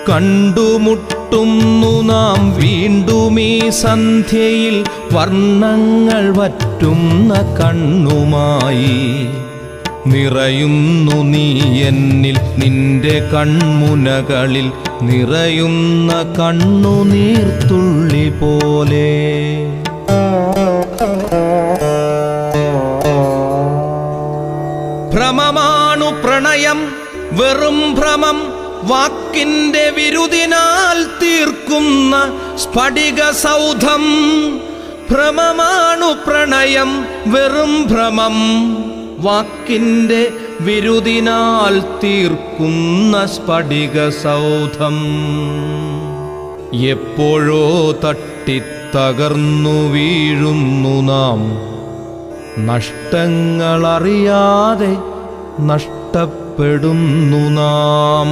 കണ്ടുമുട്ടുന്നു നാം വീണ്ടും ഈ സന്ധ്യയിൽ വർണ്ണങ്ങൾ വറ്റുന്ന കണ്ണുമായി. നിറയുന്നു നീ എന്നിൽ നിന്റെ കൺമുനകളിൽ നിറയുന്ന കണ്ണുനീർത്തുള്ളി പോലെ. ഭ്രമമാണു പ്രണയം വെറും ഭ്രമം, വാക്കിന്റെ വിരുദിനാൽ തീർക്കുന്ന സ്ഫടിക സൗധം. ഭ്രമമാണു പ്രണയം വെറും ഭ്രമം, വാക്കിന്റെ വിരുദിനാൽ തീർക്കുന്ന സ്ഫടിക സൗധം. എപ്പോഴോ തട്ടിത്തകർന്നു വീഴുന്നു നാം, നഷ്ടങ്ങളറിയാതെ നഷ്ടപ്പെടുന്നു നാം.